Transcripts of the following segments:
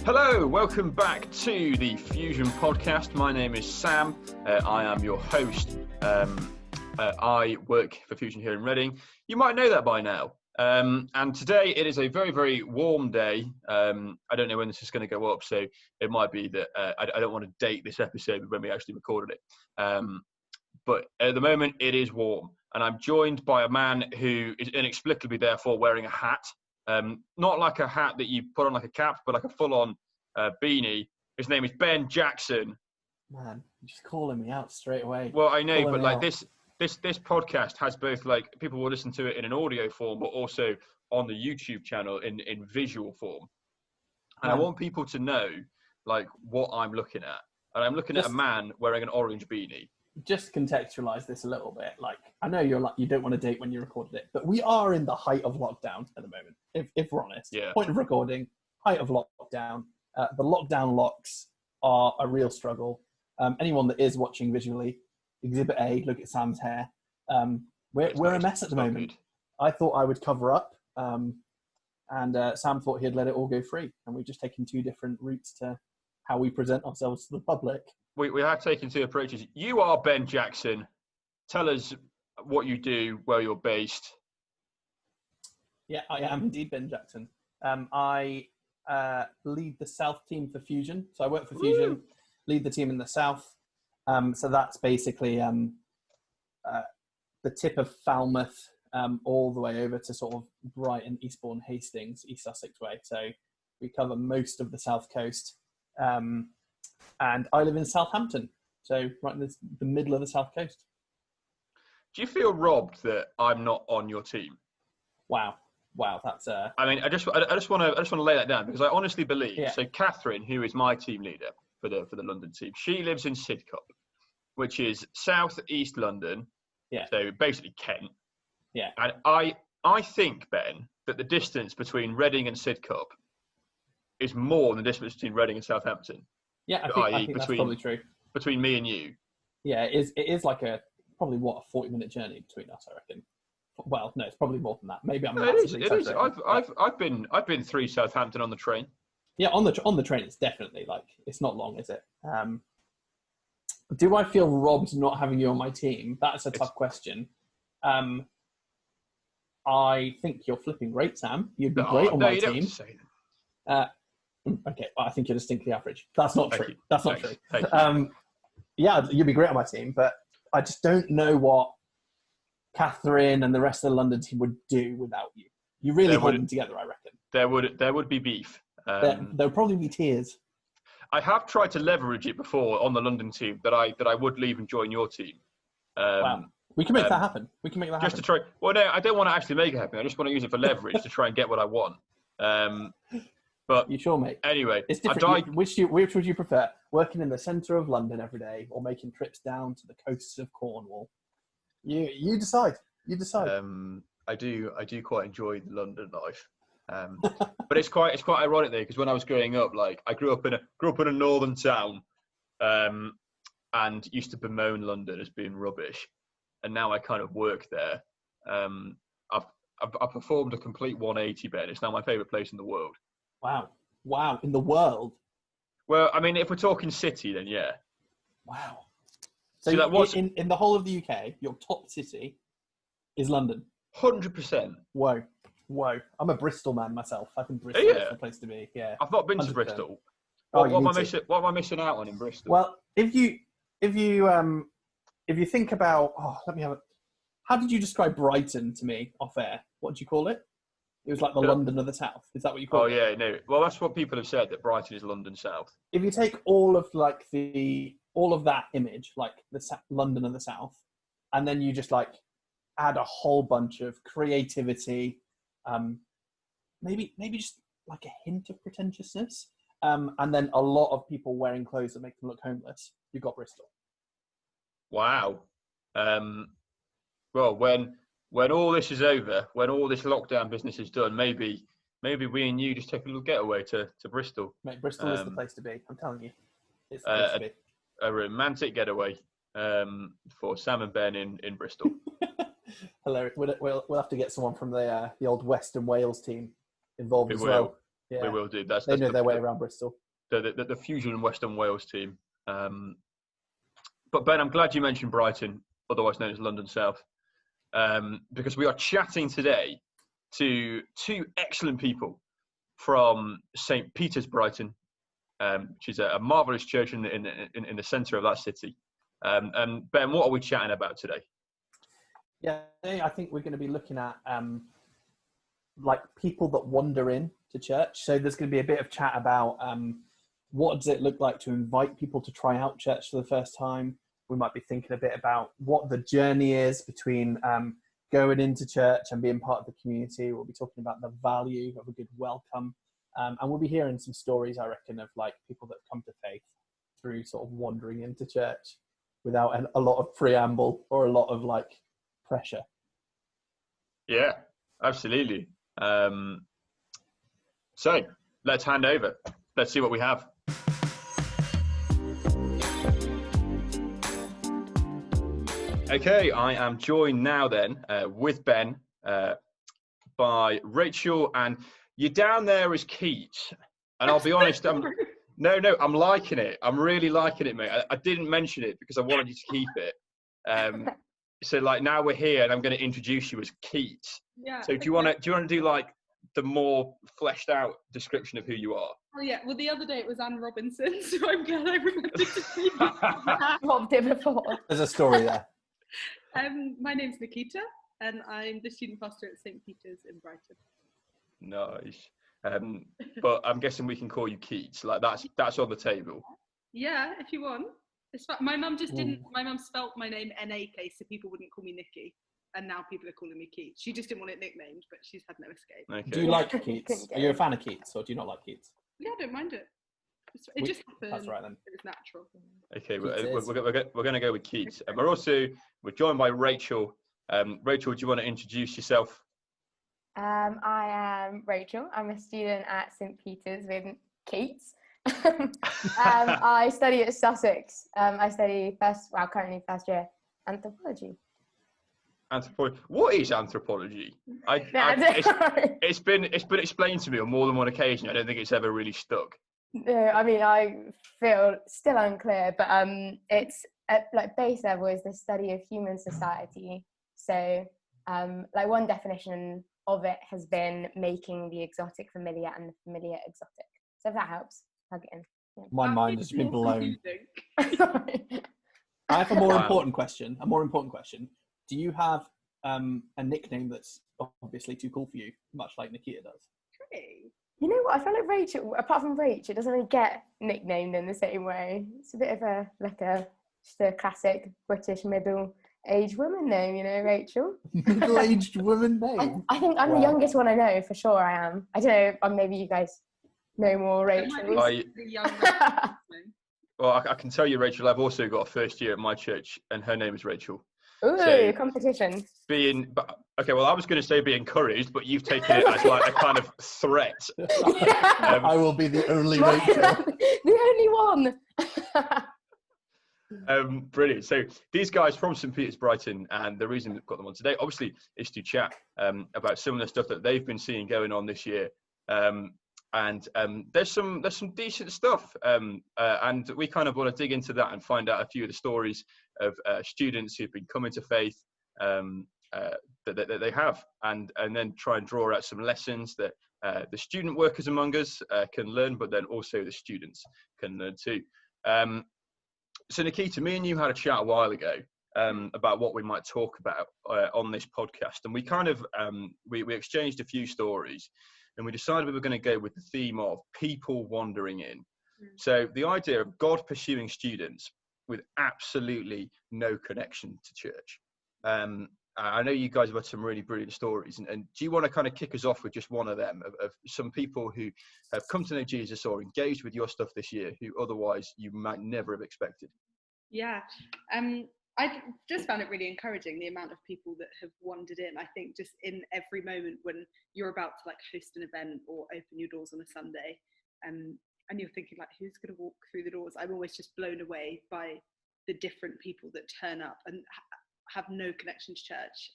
Hello, welcome back to the Fusion podcast. My name is Sam. I am your host. I work for Fusion here in Reading. You might know that by now. And today it is a very, very warm day. I don't know when this is going to go up, so it might be that I don't want to date this episode when we actually recorded it. But at the moment it is warm, and I'm joined by a man who is inexplicably therefore wearing a hat. Not like a hat that you put on like a cap, but like a full-on beanie. His name is Ben Jackson. Man, you're just calling me out straight away. Well, I know, but like out. this podcast has both, like, people will listen to it in an audio form, but also on the YouTube channel in visual form. And I want people to know like what I'm looking at. And I'm looking at a man wearing an orange beanie. Just contextualize this a little bit. Like, I know you don't want to date when you recorded it, but we are in the height of lockdown at the moment, if we're honest. Yeah. Point of recording, height of lockdown. The lockdown locks are a real struggle. Anyone that is watching visually, Exhibit A, look at Sam's hair. We're a mess at the moment. Good. I thought I would cover up, and Sam thought he'd let it all go free, and we've just taken two different routes to how we present ourselves to the public. We have taken two approaches. You are Ben Jackson. Tell us what you do, where you're based. Yeah, I am indeed Ben Jackson. I lead the South team for Fusion. So I work for Fusion, lead the team in the South. So that's basically the tip of Falmouth all the way over to sort of Brighton, Eastbourne, Hastings, East Sussex way. So we cover most of the South Coast. And I live in Southampton, so right in the middle of the South Coast. Do you feel robbed that I'm not on your team? Wow, that's. I mean, I just want to lay that down, because I honestly believe. Yeah. So Catherine, who is my team leader for the London team, she lives in Sidcup, which is South East London. Yeah. So basically Kent. Yeah. And I think, Ben, that the distance between Reading and Sidcup is more than the distance between Reading and Southampton. Yeah, I think that's probably true. Between me and you. Yeah, it is like probably a 40-minute journey between us, I reckon. Well, no, it's probably more than that. Maybe I'm. No, it is. I've been through Southampton on the train. Yeah, on the train, it's definitely it's not long, is it? Do I feel robbed not having you on my team? That's a tough question. I think you're flipping great, Sam. You'd be great on my team. Don't say that. Okay, well, I think you're distinctly average. That's not true. That's not true. Thank you. Yeah, you'd be great on my team, but I just don't know what Catherine and the rest of the London team would do without you. You really hold them together, I reckon. There would be beef. There would probably be tears. I have tried to leverage it before on the London team that I would leave and join your team. Wow. We can make that happen. We can make that happen. Just to try. Well, no, I don't want to actually make it happen. I just want to use it for leverage to try and get what I want. But you sure, mate? Anyway, it's different. Which would you prefer? Working in the centre of London every day, or making trips down to the coasts of Cornwall? You decide. You decide. I do quite enjoy the London life. But it's quite ironic though, because when I was growing up, like, I grew up in a northern town, and used to bemoan London as being rubbish, and now I kind of work there. I've performed a complete 180, Ben. It's now my favourite place in the world. Wow, in the world? Well, I mean, if we're talking city, then yeah. Wow. So in the whole of the UK, your top city is London? 100%. Whoa. I'm a Bristol man myself. I think Bristol is the place to be. Yeah. I've not been 100%. To Bristol. What am I missing out on in Bristol? Well, if you think about, how did you describe Brighton to me off air? What did you call it? It was like the London of the South. Is that what you call it? Oh yeah, no. Well, that's what people have said, that Brighton is London South. If you take all of that image, like the London of the South, and then you just add a whole bunch of creativity, maybe just like a hint of pretentiousness, and then a lot of people wearing clothes that make them look homeless, you've got Bristol. Wow. Well, when all this is over, when all this lockdown business is done, maybe we and you just take a little getaway to Bristol. Mate, Bristol is the place to be. I'm telling you, it's the place to be. A romantic getaway for Sam and Ben in Bristol. Hilarious. We'll have to get someone from the old Western Wales team involved as well. Yeah, we will do. they know their way around Bristol. The Fusion and Western Wales team. But Ben, I'm glad you mentioned Brighton, otherwise known as London South, because we are chatting today to two excellent people from St. Peter's, Brighton, which is a marvellous church in the centre of that city. And Ben, what are we chatting about today? Yeah, I think we're going to be looking at like people that wander in to church. So there's going to be a bit of chat about what does it look like to invite people to try out church for the first time. We might be thinking a bit about what the journey is between going into church and being part of the community. We'll be talking about the value of a good welcome. And we'll be hearing some stories, I reckon, of like people that come to faith through sort of wandering into church without a lot of preamble or a lot of like pressure. Yeah, absolutely. So let's hand over. Let's see what we have. Okay, I am joined now then with Ben by Rachel, and you're down there as Keats. And I'll be honest, I'm liking it. I'm really liking it, mate. I didn't mention it because I wanted you to keep it. So like now we're here, and I'm going to introduce you as Keats. Yeah. So do you want to do like the more fleshed out description of who you are? Oh yeah. Well, the other day it was Anne Robinson, so I'm glad I remembered to say Robbed it before. There's a story there. My name's Nakita, and I'm the student pastor at St. Peter's in Brighton. Nice. But I'm guessing we can call you Keats. Like that's on the table. Yeah, if you want. It's fine. My mum just didn't. My mum spelt my name N-A-K, so people wouldn't call me Nikki, and now people are calling me Keats. She just didn't want it nicknamed, but she's had no escape. Okay. Do you like Keats? Are you a fan of Keats, or do you not like Keats? Yeah, I don't mind it. It just happened. That's right then. It was natural. Okay, we're going to go with Keats. And we're joined by Rachel. Rachel, do you want to introduce yourself? I am Rachel. I'm a student at St. Peter's with Keats. I study at Sussex. I study currently first year anthropology. Anthropology. What is anthropology? It's been explained to me on more than one occasion. I don't think it's ever really stuck. No, I mean I feel still unclear, but it's at like base level is the study of human society. So like one definition of it has been making the exotic familiar and the familiar exotic. So if that helps, plug it in. Yeah. My mind has been blown. Sorry. I have a more important question. Do you have a nickname that's obviously too cool for you, much like Nakita does? Hey. You know what? I feel like Rachel, apart from Rachel, doesn't really get nicknamed in the same way. It's a bit of just a classic British middle-aged woman name, you know, Rachel. Middle-aged woman name. I think I'm the youngest one I know, for sure I am. I don't know, maybe you guys know more Rachel. Well, I can tell you, Rachel, I've also got a first year at my church, and her name is Rachel. Ooh, so competition. Okay, well, I was going to say be encouraged, but you've taken it as like a kind of threat. I will be the only Rachel. The only one. Brilliant. So these guys from St. Peter's, Brighton, and the reason we've got them on today, obviously, is to chat about some of the stuff that they've been seeing going on this year. And there's some decent stuff, and we kind of want to dig into that and find out a few of the stories of students who've been coming to faith that they have, and then try and draw out some lessons that the student workers among us can learn, but then also the students can learn too. So Nakita, me and you had a chat a while ago about what we might talk about on this podcast, and we kind of we exchanged a few stories. And we decided we were going to go with the theme of people wandering in. So the idea of God pursuing students with absolutely no connection to church. I know you guys have had some really brilliant stories. And do you want to kind of kick us off with just one of them, of some people who have come to know Jesus or engaged with your stuff this year, who otherwise you might never have expected? Yeah. I just found it really encouraging, the amount of people that have wandered in. I think just in every moment when you're about to like host an event or open your doors on a Sunday, and you're thinking like, who's going to walk through the doors? I'm always just blown away by the different people that turn up and have no connection to church.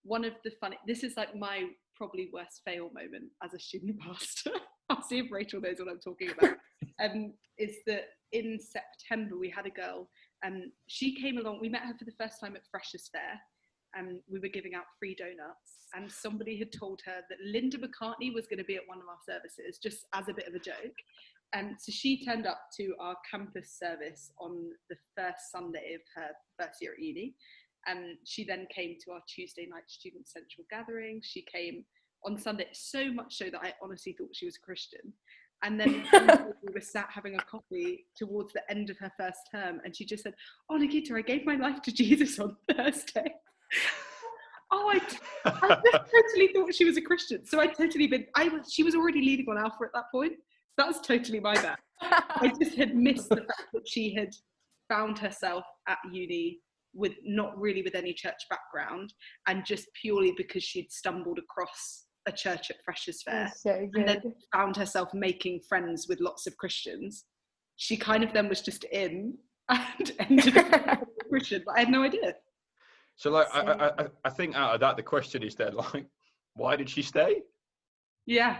One of the this is like my probably worst fail moment as a student pastor. I'll see if Rachel knows what I'm talking about. Is that in September we had a girl, she came along, we met her for the first time at Freshers Fair, and we were giving out free donuts, and somebody had told her that Linda McCartney was going to be at one of our services, just as a bit of a joke. So she turned up to our campus service on the first Sunday of her first year at uni. She then came to our Tuesday night student central gathering. She came on Sunday, so much so that I honestly thought she was a Christian. And then we were sat having a coffee towards the end of her first term, and she just said, "Oh, Nakita, I gave my life to Jesus on Thursday." I just totally thought she was a Christian. So she was already leading on Alpha at that point. That was totally my bad. I just had missed the fact that she had found herself at uni not really with any church background, and just purely because she'd stumbled across a church at Freshers Fair, so and then found herself making friends with lots of Christians. She kind of then was just in and ended up a Christian, but I had no idea. So like, I think out of that, the question is then like, why did she stay? Yeah,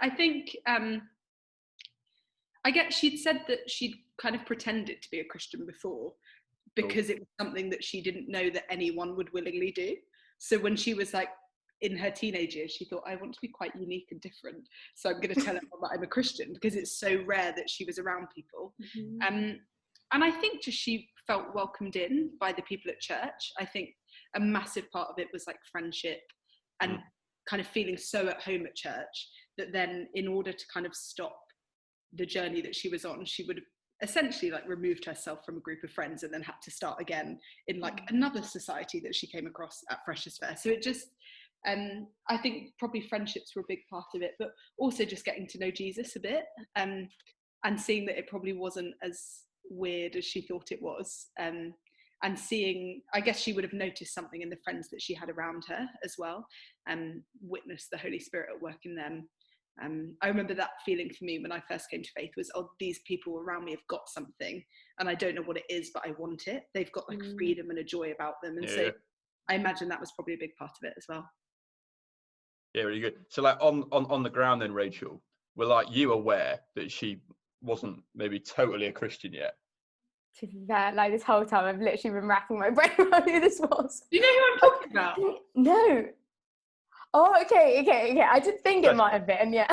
I think I guess she'd said that she'd kind of pretended to be a Christian before, because it was something that she didn't know that anyone would willingly do. So when she was like in her teenage years, she thought, I want to be quite unique and different, so I'm going to tell everyone that I'm a Christian, because it's so rare that she was around people. And I think just she felt welcomed in by the people at church. I think a massive part of it was like friendship and kind of feeling so at home at church that then, in order to kind of stop the journey that she was on, she would have essentially like removed herself from a group of friends and then had to start again in like another society that she came across at Freshers Fair. So it just, I think probably friendships were a big part of it, but also just getting to know Jesus a bit, and seeing that it probably wasn't as weird as she thought it was, and seeing, I guess she would have noticed something in the friends that she had around her as well, and witnessed the Holy Spirit at work in them. I remember that feeling for me when I first came to faith was, oh, these people around me have got something and I don't know what it is, but I want it. They've got like freedom and a joy about them. And so I imagine that was probably a big part of it as well. Yeah, really good. So like on the ground then, Rachel, were like you aware that she wasn't maybe totally a Christian yet? To be fair, like this whole time I've literally been racking my brain about who this was. Do you know who I'm talking about? No. Oh, okay. I did think it might have been, yeah.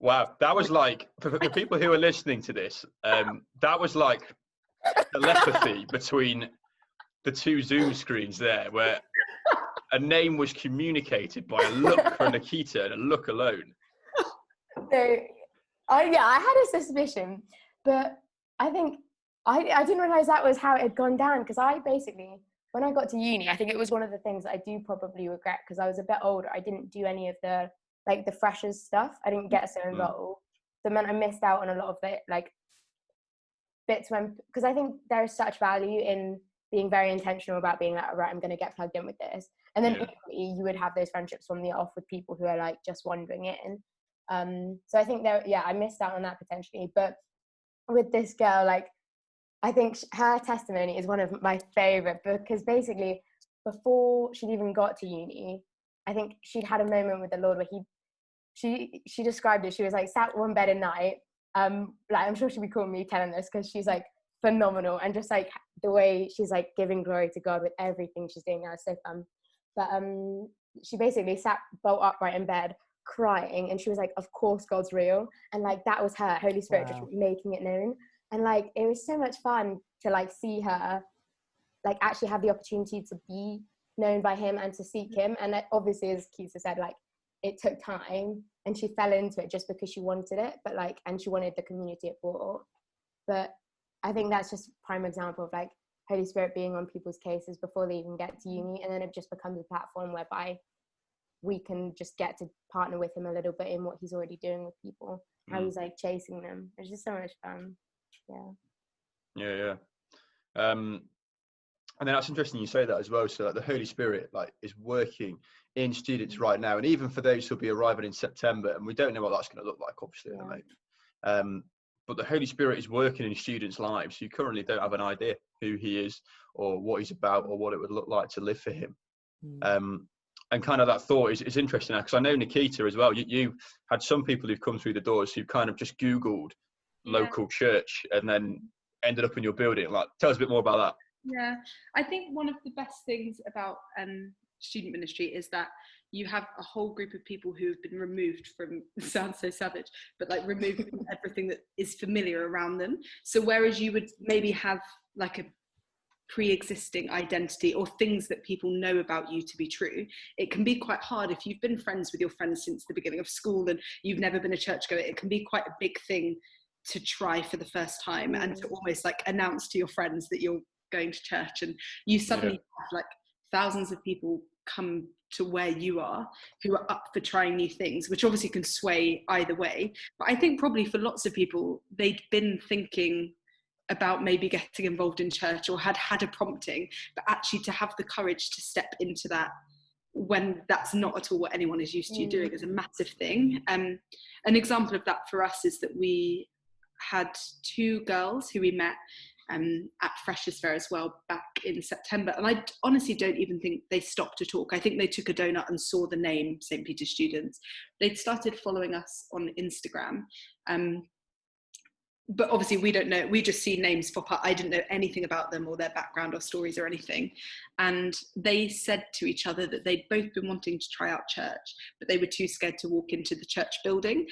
Wow, that was like, for the people who are listening to this, that was like telepathy between the two Zoom screens there, where a name was communicated by a look for Nakita and a look alone. So, I had a suspicion, but I think I didn't realise that was how it had gone down, because I basically, when I got to uni, I think it was one of the things that I do probably regret, because I was a bit older. I didn't do any of the freshers stuff. I didn't get so involved. So it meant I missed out on a lot of the like bits because I think there is such value in being very intentional about being like, all right, I'm going to get plugged in with this. And then equally, you would have those friendships from the off with people who are like just wandering in. So I think I missed out on that potentially. But with this girl, like, I think her testimony is one of my favorite, because basically before she'd even got to uni, I think she'd had a moment with the Lord where she described it. She was like sat one bed at night. Like, I'm sure she'd be calling me telling this, because she's like phenomenal, and just like the way she's like giving glory to God with everything she's doing now is so fun. But she basically sat bolt upright in bed crying, and she was like, of course God's real, and like that was her Holy Spirit just making it known. And like it was so much fun to like see her like actually have the opportunity to be known by him and to seek him. And obviously, as Keisa said, like it took time, and she fell into it just because she wanted it, but like, and she wanted the community it brought. But I think that's just a prime example of like Holy Spirit being on people's cases before they even get to uni, and then it just becomes a platform whereby we can just get to partner with him a little bit in what he's already doing with people, how he's like chasing them. It's just so much fun. Yeah. And then that's interesting you say that as well. So like the Holy Spirit like is working in students right now, and even for those who'll be arriving in September, and we don't know what that's going to look like obviously at the moment. But the Holy Spirit is working in students' lives who currently don't have an idea who he is or what he's about or what it would look like to live for him. and kind of that thought is interesting, because I know Nakita as well. You had some people who've come through the doors who kind of just Googled local church and then ended up in your building. Like, tell us a bit more about that. Yeah, I think one of the best things about student ministry is that you have a whole group of people who have been removed from, sounds so savage, but like removed from everything that is familiar around them. So whereas you would maybe have like a pre-existing identity or things that people know about you to be true, it can be quite hard if you've been friends with your friends since the beginning of school and you've never been a churchgoer. It can be quite a big thing to try for the first time and to almost like announce to your friends that you're going to church, and you suddenly have like thousands of people come to where you are who are up for trying new things, which obviously can sway either way. But I think probably for lots of people, they'd been thinking about maybe getting involved in church or had a prompting, but actually to have the courage to step into that when that's not at all what anyone is used to doing is a massive thing. An example of that for us is that we had two girls who we met at Freshers Fair as well back in September, and I honestly don't even think they stopped to talk. I think they took a donut and saw the name St. Peter's Students. They'd started following us on Instagram, but obviously we don't know, we just see names pop up. I didn't know anything about them or their background or stories or anything, and they said to each other that they'd both been wanting to try out church, but they were too scared to walk into the church building,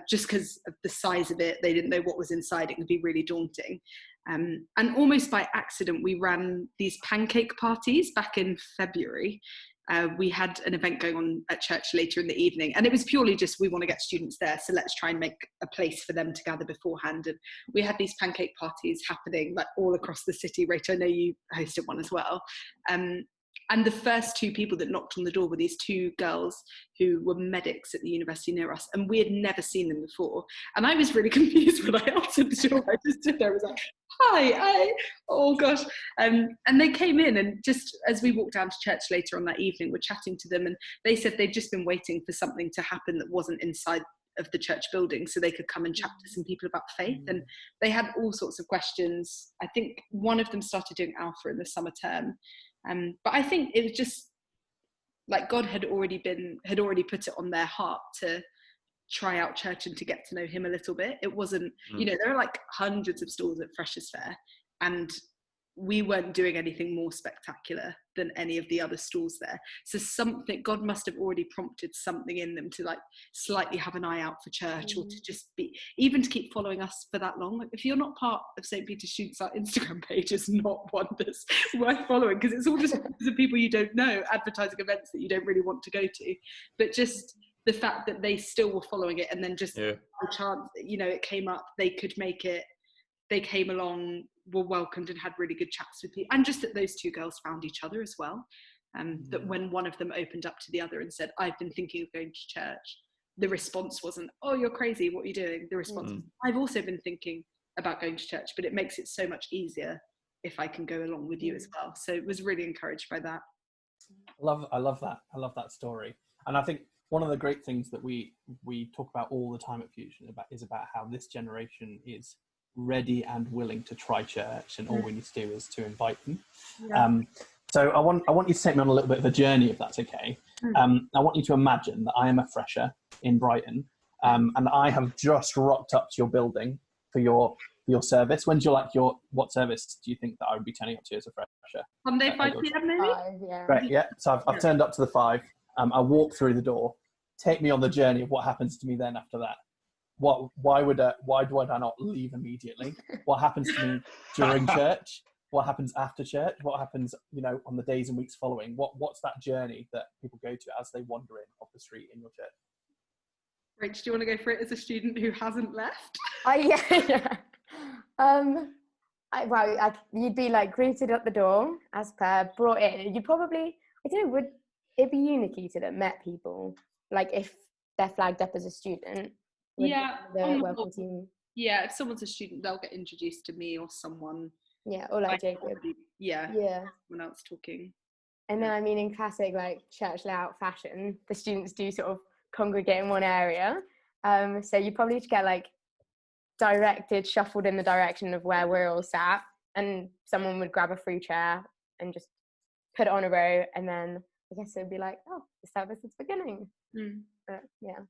just because of the size of it. They didn't know what was inside. It could be really daunting. And almost by accident, we ran these pancake parties back in February. We had an event going on at church later in the evening, and it was purely just, we want to get students there, so let's try and make a place for them to gather beforehand. And we had these pancake parties happening like all across the city. Rachel, I know you hosted one as well. And the first two people that knocked on the door were these two girls who were medics at the university near us, and we had never seen them before. And I was really confused when I answered the door. I just stood there, I was like, hi, oh gosh. And they came in, and just as we walked down to church later on that evening, we're chatting to them, and they said they'd just been waiting for something to happen that wasn't inside of the church building so they could come and chat to some people about faith. And they had all sorts of questions. I think one of them started doing Alpha in the summer term. But I think it was just like God had already put it on their heart to try out church and to get to know him a little bit. It wasn't, there are like hundreds of stalls at Freshers Fair, and we weren't doing anything more spectacular than any of the other stalls there. So God must have already prompted something in them to like slightly have an eye out for church, or to just be, even to keep following us for that long. Like, if you're not part of St. Peter's Students, our Instagram page is not one that's worth following, because it's all just the people you don't know advertising events that you don't really want to go to. But just the fact that they still were following it, and then just a chance, it came up, they could make it, they came along, were welcomed, and had really good chats with people. And just that those two girls found each other as well. That when one of them opened up to the other and said, I've been thinking of going to church, the response wasn't, oh, you're crazy, what are you doing? The response was, I've also been thinking about going to church, but it makes it so much easier if I can go along with you as well. So it was really encouraged by that. I love that story. And I think one of the great things that we talk about all the time at Fusion is about how this generation is ready and willing to try church, and all we need to do is to invite them. So I want you to take me on a little bit of a journey, if that's okay. I want you to imagine that I am a fresher in Brighton, and I have just rocked up to your building for your service. When's what service do you think that I would be turning up to as a fresher? Sunday 5 p.m. maybe? 5, yeah. Great, yeah. So I've turned up to the 5. I walk through the door. Take me on the journey of what happens to me then after that. Why do I not leave immediately? What happens to me during church? What happens after church? What happens, on the days and weeks following? What's that journey that people go to as they wander in off the street in your church? Rach, do you want to go for it as a student who hasn't left? Yeah. You'd be like greeted at the door as per, brought in. You'd probably, I don't know, would it be you, Nakita, that met people? Like if they're flagged up as a student? Yeah. The welcome team. Yeah, if someone's a student, they'll get introduced to me or someone. Yeah, or like Jacob. Yeah. Someone else talking. And then, in classic like church layout fashion, the students do sort of congregate in one area. So you probably just get like shuffled in the direction of where we're all sat, and someone would grab a free chair and just put it on a row, and then I guess it would be like, oh, the service is beginning. But yeah.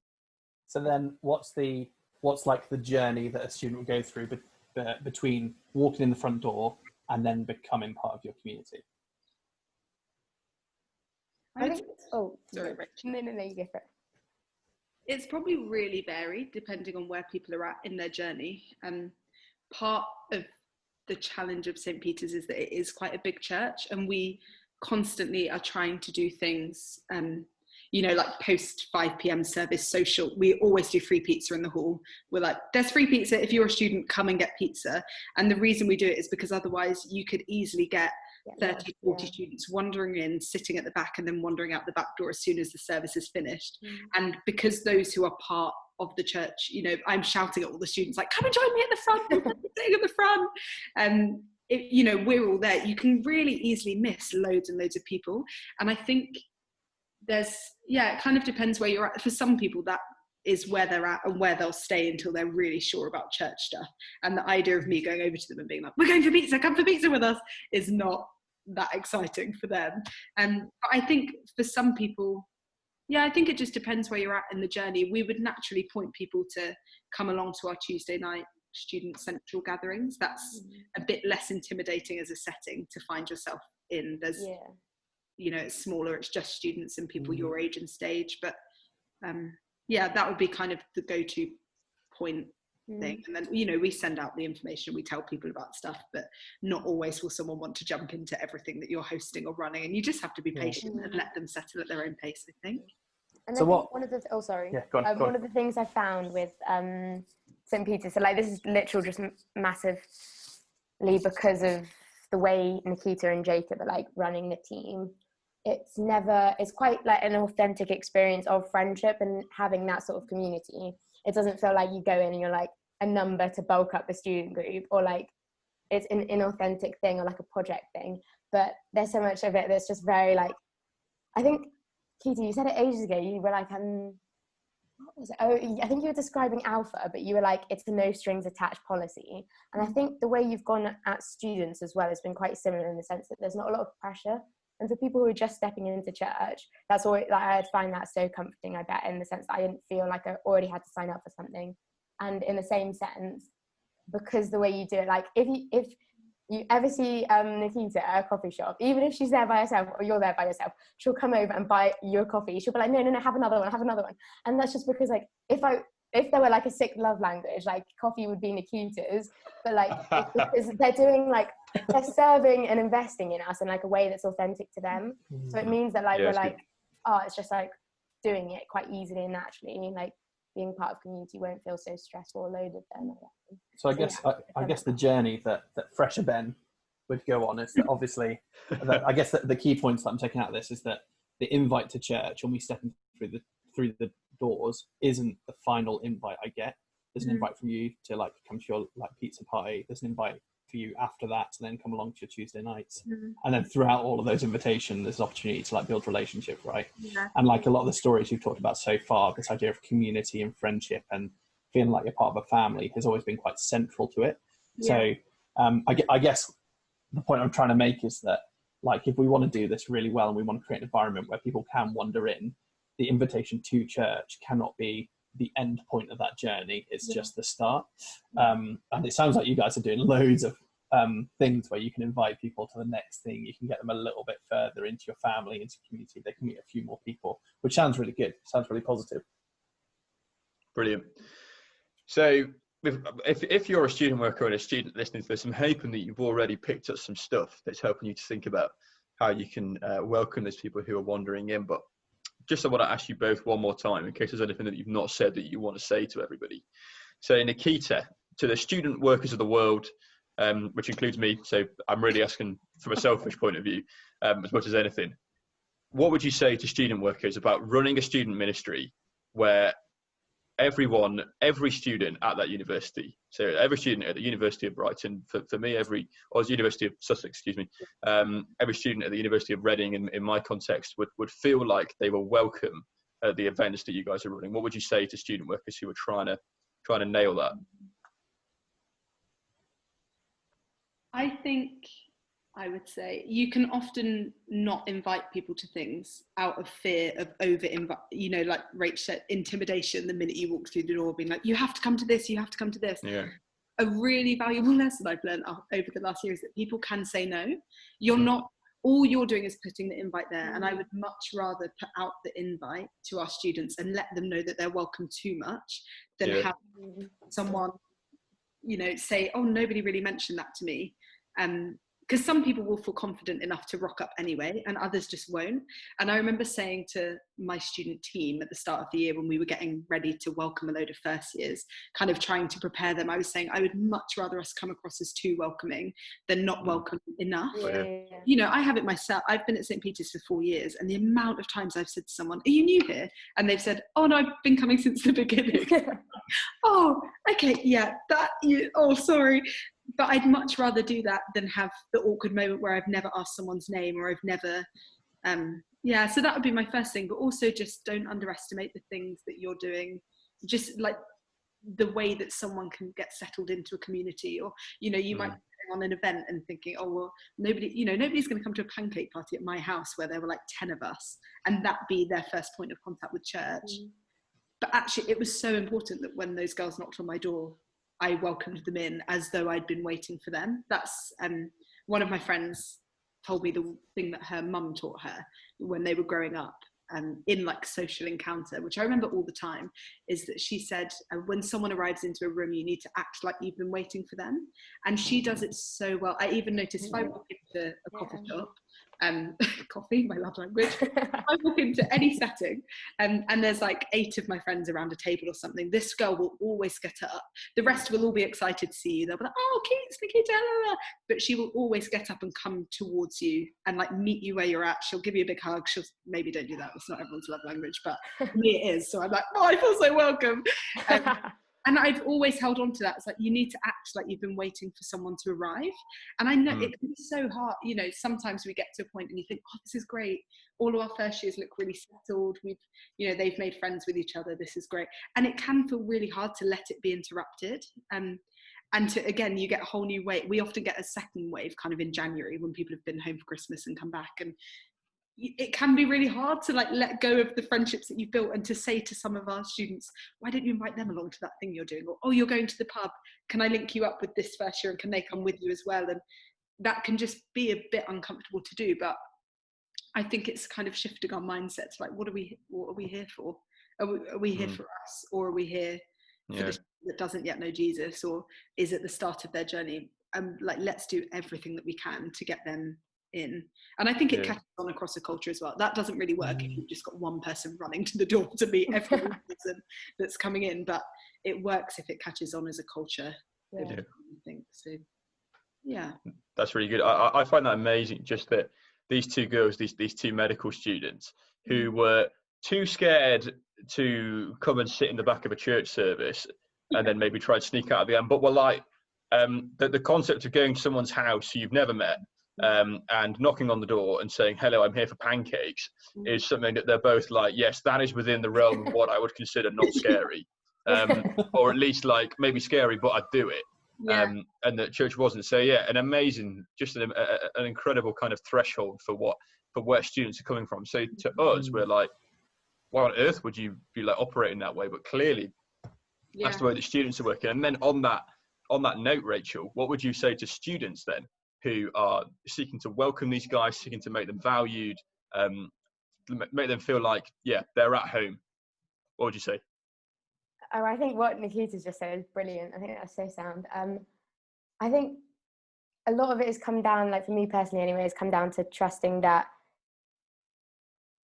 So then what's like the journey that a student will go through between walking in the front door and then becoming part of your community? I think, sorry, Rachel. No, you go for it. It's probably really varied depending on where people are at in their journey. Part of the challenge of St. Peter's is that it is quite a big church, and we constantly are trying to do things, like post 5 p.m. service social. We always do free pizza in the hall. We're like, there's free pizza. If you're a student, come and get pizza. And the reason we do it is because otherwise you could easily get 30, 40 students wandering in, sitting at the back, and then wandering out the back door as soon as the service is finished. And because those who are part of the church, I'm shouting at all the students, like, come and join me at the front, sitting at the front. We're all there. You can really easily miss loads and loads of people. And I think it kind of depends where you're at. For some people, that is where they're at and where they'll stay until they're really sure about church stuff. And the idea of me going over to them and being like, we're going for pizza, come for pizza with us, is not that exciting for them. But I think for some people, I think it just depends where you're at in the journey. We would naturally point people to come along to our Tuesday night student central gatherings. That's a bit less intimidating as a setting to find yourself in. There's it's smaller, it's just students and people your age and stage, but that would be kind of the go-to point thing. And then we send out the information, we tell people about stuff, but not always will someone want to jump into everything that you're hosting or running, and you just have to be patient and let them settle at their own pace, I think. And so one of the go on. One of the things I found with St. Peter's, so like this is literal just massively because of the way Nakita and Jacob are like running the team. It's quite like an authentic experience of friendship and having that sort of community. It doesn't feel like you go in and you're like a number to bulk up the student group, or like it's an inauthentic thing or like a project thing. But there's so much of it that's just very like, I think, Kitty, you said it ages ago, you were like, what was it? Oh, I think you were describing Alpha, but you were like, it's a no strings attached policy. And I think the way you've gone at students as well has been quite similar in the sense that there's not a lot of pressure. And for people who are just stepping into church, that's always, like, I'd find that so comforting, I bet, in the sense that I didn't feel like I already had to sign up for something. And in the same sense, because the way you do it, like if you ever see Nakita at a coffee shop, even if she's there by herself or you're there by yourself, she'll come over and buy you a coffee. She'll be like, no, have another one. And that's just because, like, if there were like a sick love language, like coffee would be Nakita's, but like it's because they're doing like, they're serving and investing in us in like a way that's authentic to them. So it means that like we're like, it's just like doing it quite easily and naturally, like being part of community won't feel so stressful or loaded then. So I guess the journey that Fresher Ben would go on is that obviously, I guess that the key points that I'm taking out of this is that the invite to church when we step in through the doors isn't the final invite I get. There's an invite from you to like come to your like pizza party. There's an invite for you after that to then come along to your Tuesday nights. And then throughout all of those invitations, there's an opportunity to like build relationships, right? And like a lot of the stories you've talked about so far, this idea of community and friendship and feeling like you're part of a family has always been quite central to it. So I guess the point I'm trying to make is that like if we want to do this really well and we want to create an environment where people can wander in, the invitation to church cannot be the end point of that journey. It's just the start. And it sounds like you guys are doing loads of things where you can invite people to the next thing. You can get them a little bit further into your family, into community. They can meet a few more people, which sounds really good. Sounds really positive. Brilliant. So if you're a student worker and a student listening to this, I'm hoping that you've already picked up some stuff that's helping you to think about how you can welcome those people who are wandering in. But just I want to ask you both one more time in case there's anything that you've not said that you want to say to everybody. So Nakita, to the student workers of the world, which includes me, so I'm really asking from a selfish point of view as much as anything, what would you say to student workers about running a student ministry where every student at that university, so every student at the University of Brighton, for me, or University of Sussex, excuse me, every student at the University of Reading, in my context, would feel like they were welcome at the events that you guys are running? What would you say to student workers who are trying to nail that? I think I would say you can often not invite people to things out of fear of like Rach said, intimidation the minute you walk through the door, being like, you have to come to this, you have to come to this. Yeah. A really valuable lesson I've learned over the last year is that people can say no. You're not, all you're doing is putting the invite there. And I would much rather put out the invite to our students and let them know that they're welcome too much than have someone, say, oh, nobody really mentioned that to me. Because some people will feel confident enough to rock up anyway, and others just won't. And I remember saying to my student team at the start of the year when we were getting ready to welcome a load of first years, kind of trying to prepare them, I was saying I would much rather us come across as too welcoming than not welcome enough. Yeah. I have it myself. I've been at St. Peter's for 4 years, and the amount of times I've said to someone, are you new here? And they've said, oh no, I've been coming since the beginning. Oh, okay, yeah, sorry. But I'd much rather do that than have the awkward moment where I've never asked someone's name, or I've never, so that would be my first thing. But also just don't underestimate the things that you're doing, just like the way that someone can get settled into a community. Or, you might be on an event and thinking, oh, well, nobody's going to come to a pancake party at my house where there were like 10 of us, and that be their first point of contact with church. But actually, it was so important that when those girls knocked on my door, I welcomed them in as though I'd been waiting for them. That's one of my friends told me the thing that her mum taught her when they were growing up in like social encounter, which I remember all the time, is that she said, when someone arrives into a room, you need to act like you've been waiting for them. And she does it so well. I even noticed if I walk into a coffee shop, coffee, my love language, I walk into any setting and there's like 8 of my friends around a table or something, this girl will always get up. The rest will all be excited to see you. They'll be like, oh, Keats, Nakita, but she will always get up and come towards you and like meet you where you're at. She'll give you a big hug. She'll maybe don't do that. It's not everyone's love language, but for me it is. So I'm like, oh, I feel so welcome. And I've always held on to that. It's like, you need to act like you've been waiting for someone to arrive. And I know it can be so hard. Sometimes we get to a point and you think, oh, this is great. All of our first years look really settled. They've made friends with each other. This is great. And it can feel really hard to let it be interrupted. And to, again, you get a whole new wave. We often get a second wave kind of in January when people have been home for Christmas and come back. And it can be really hard to like let go of the friendships that you've built and to say to some of our students, why don't you invite them along to that thing you're doing? Or, oh, you're going to the pub, can I link you up with this first year and can they come with you as well? And that can just be a bit uncomfortable to do, but I think it's kind of shifting our mindsets. Like, what are we here for? Are we here for us, or are we here for the that doesn't yet know Jesus, or is at the start of their journey? Like, let's do everything that we can to get them in. And I think it catches on across a culture as well. That doesn't really work if you've just got one person running to the door to meet every person that's coming in, but it works if it catches on as a culture. I think so. Yeah, that's really good. I find that amazing, just that these 2 girls, these 2 medical students who were too scared to come and sit in the back of a church service and then maybe try and sneak out at the end, but were like, the concept of going to someone's house who you've never met and knocking on the door and saying, hello, I'm here for pancakes, is something that they're both like, yes, that is within the realm of what I would consider not scary, or at least like maybe scary, but I'd do it. And that church wasn't. So an amazing, just an incredible kind of threshold for where students are coming from. So to us, we're like, why on earth would you be like operating that way? But clearly that's the way that students are working. And then on that note, Rachel, what would you say to students then who are seeking to welcome these guys, seeking to make them valued, make them feel like, they're at home? What would you say? Oh, I think what Nakita's just said is brilliant. I think that's so sound. I think a lot of it has come down, like for me personally anyway, has come down to trusting that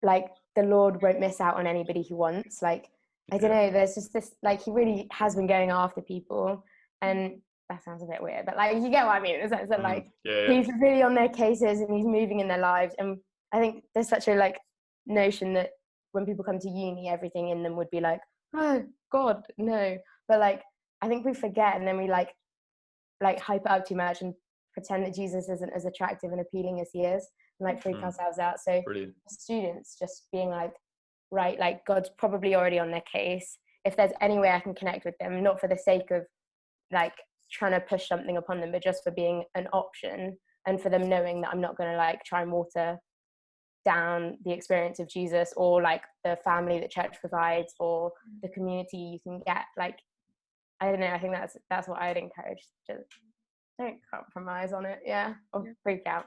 like the Lord won't miss out on anybody he wants. Like, I don't know, there's just this, like, he really has been going after people, and that sounds a bit weird, but like, you get what I mean, in the sense that like, he's really on their cases and he's moving in their lives. And I think there's such a like notion that when people come to uni, everything in them would be like, oh God, no. But like, I think we forget, and then we like hype it up too much and pretend that Jesus isn't as attractive and appealing as he is, and like freak ourselves out. So students just being like, right, like God's probably already on their case. If there's any way I can connect with them, not for the sake of like trying to push something upon them, but just for being an option, and for them knowing that I'm not going to like try and water down the experience of Jesus or like the family that church provides or the community you can get. Like, I don't know, I think that's what I'd encourage. Just don't compromise on it, or freak out.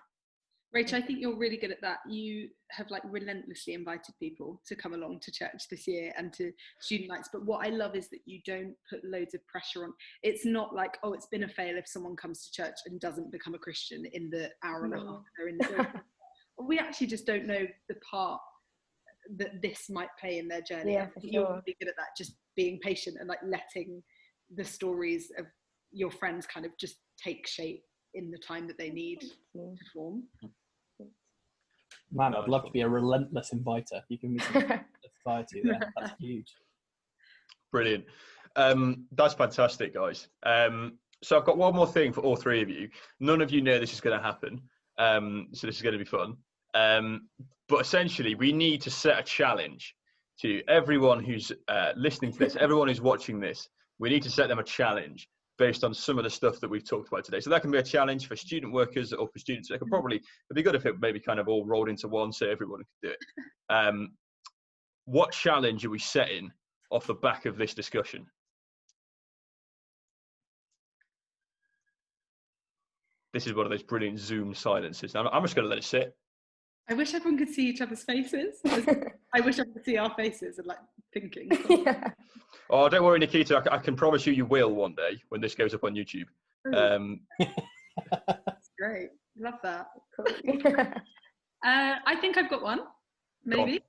Rachel, I think you're really good at that. You have like relentlessly invited people to come along to church this year and to student nights. But what I love is that you don't put loads of pressure on. It's not like, oh, it's been a fail if someone comes to church and doesn't become a Christian in the hour and a half they're in the building. We actually just don't know the part that this might play in their journey. Yeah, for sure. You're really good at that, just being patient and like letting the stories of your friends kind of just take shape in the time that they need to form. Man, I'd love to be a relentless inviter. You can meet some society there. That's huge. Brilliant. That's fantastic, guys. So I've got one more thing for all three of you. None of you know this is going to happen, so this is going to be fun. But essentially, we need to set a challenge to everyone who's listening to this, everyone who's watching this. We need to set them a challenge based on some of the stuff that we've talked about today. So that can be a challenge for student workers or for students. It'd be good if it maybe kind of all rolled into one so everyone could do it. What challenge are we setting off the back of this discussion? This is one of those brilliant Zoom silences. I'm just going to let it sit. I wish everyone could see each other's faces. I wish everyone could see our faces and like thinking. Yeah. Oh, don't worry, Nakita. I can promise you will one day when this goes up on YouTube. That's great. Love that. Cool. I think I've got one, maybe.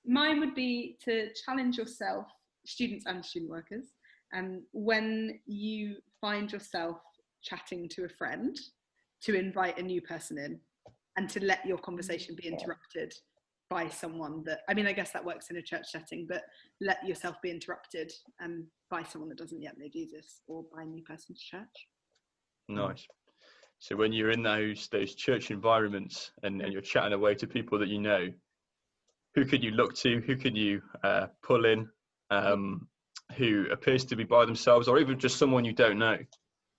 Mine would be to challenge yourself, students and student workers, and when you find yourself chatting to a friend, to invite a new person in and to let your conversation be interrupted by someone that, I mean, I guess that works in a church setting, but let yourself be interrupted by someone that doesn't yet know Jesus or by a new person to church. Nice. So when you're in those church environments and you're chatting away to people that you know, who could you look to? Who can you pull in? Who appears to be by themselves, or even just someone you don't know?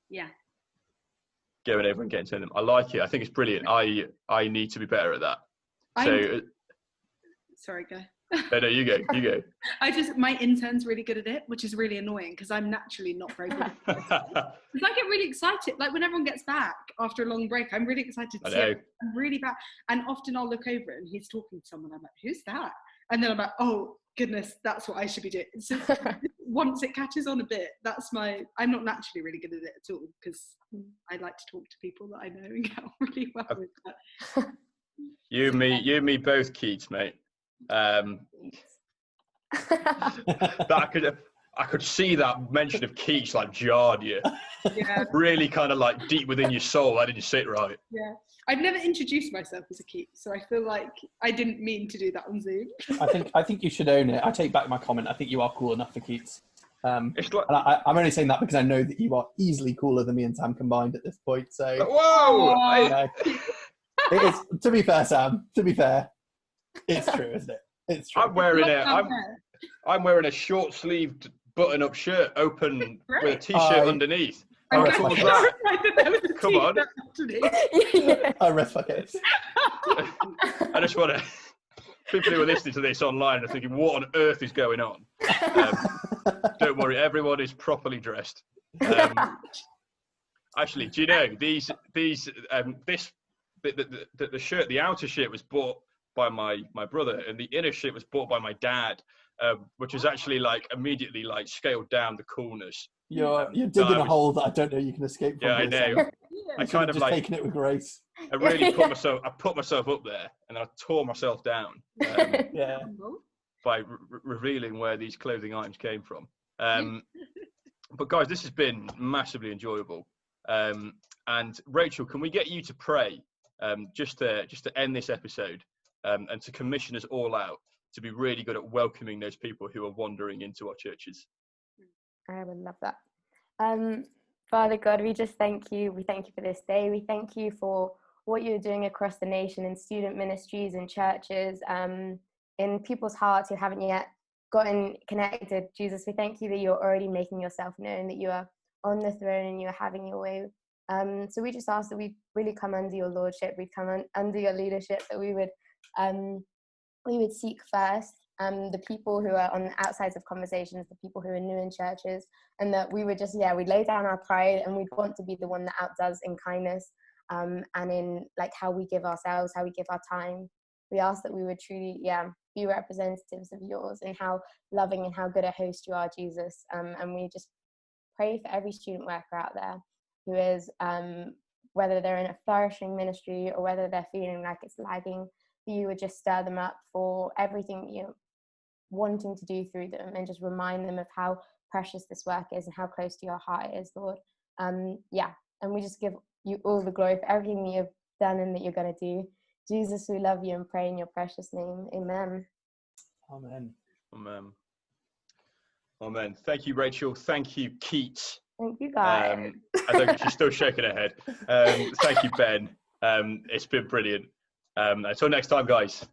Yeah. Going over and getting to them. I like it. I think it's brilliant. I need to be better at that. Sorry, go. No, you go. My intern's really good at it, which is really annoying because I'm naturally not very good at it. Because I get really excited, like when everyone gets back after a long break, I'm really excited to see it. I'm really bad. And often I'll look over and he's talking to someone, I'm like, who's that? And then I'm like, oh goodness, that's what I should be doing. So once it catches on a bit, I'm not naturally really good at it at all because I like to talk to people that I know and get on really well with that. You and me both, Keats, mate. That I could see that mention of Keats like jarred you. Yeah. Really kind of like deep within your soul. Why did you say it right? Yeah. I've never introduced myself as a Keats, so I feel like I didn't mean to do that on Zoom. I think you should own it. I take back my comment. I think you are cool enough for Keats. It's like, and I'm only saying that because I know that you are easily cooler than me and Sam combined at this point. So whoa! It is, to be fair, Sam. To be fair, it's true, isn't it? It's true. I'm wearing a short-sleeved button-up shirt, open with a t-shirt underneath. Come on. I rest my case. I just want to. People who are listening to this online are thinking, "What on earth is going on?" Don't worry, everyone is properly dressed. Actually, do you know the shirt, the outer shirt was bought by my brother, and the inner shirt was bought by my dad, which is actually like immediately like scaled down the coolness. You're digging a hole that I don't know you can escape from. Yeah, I know. I kind of just like taking it with grace. I really put myself up there, and I tore myself down. By revealing where these clothing items came from. But guys, this has been massively enjoyable. And Rachel, can we get you to pray just to end this episode and to commission us all out to be really good at welcoming those people who are wandering into our churches? I would love that. Father God, we just thank you. We thank you for this day. We thank you for what you're doing across the nation in student ministries and churches, in people's hearts who haven't yet gotten connected. Jesus, we thank you that you're already making yourself known, that you are on the throne and you are having your way So we just ask that we really come under your lordship, we come under your leadership, that we would seek first the people who are on the outsides of conversations, the people who are new in churches, and that we would just, we'd lay down our pride, and we'd want to be the one that outdoes in kindness, and in like how we give ourselves, how we give our time. We ask that we would truly, be representatives of yours, and how loving and how good a host you are, Jesus. And we just pray for every student worker out there who is, whether they're in a flourishing ministry or whether they're feeling like it's lagging, that you would just stir them up for everything that you're wanting to do through them, and just remind them of how precious this work is and how close to your heart it is, Lord. And we just give you all the glory for everything that you've done and that you're going to do. Jesus, we love you and pray in your precious name. Amen. Amen. Amen. Amen. Thank you, Rachel. Thank you, Keats. Thank you, guys. I think she's still shaking her head. Thank you, Ben. It's been brilliant. Until next time, guys.